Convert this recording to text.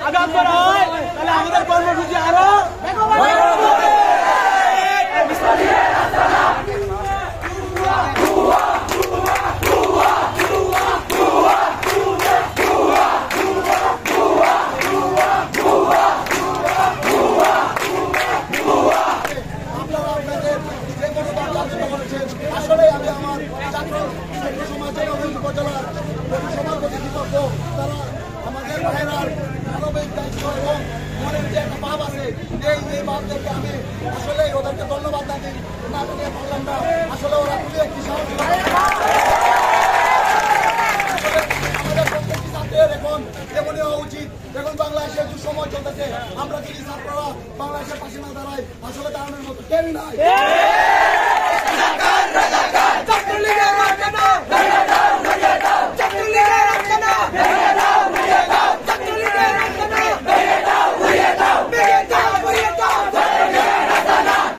আঘাত করা হয় তাহলে আমাদের কর্মসূচি আরো আসলে আমি আমার সমাজের উপজেলার সভাপতি কৃতজ্ঞ। তারা আমাদের ভাইরার মানবিক দায়িত্ব এবং মনের যে একটা ভাব আছে এই ভাবদেরকে আমি আসলে ওদেরকে ধন্যবাদ জানি। না নিয়ে পারলাম না, আসলে ওরা খুবই একটি সাহস। আমাদের প্রত্যেকটি আমাদের এখন এমনই হওয়া উচিত। এখন বাংলাদেশের যে সময় চলতেছে, আমরা যদি ছাত্ররা বাংলাদেশের পাশে না দাঁড়াই, আসলে দাঁড়ানোর মতো কেউ নাই।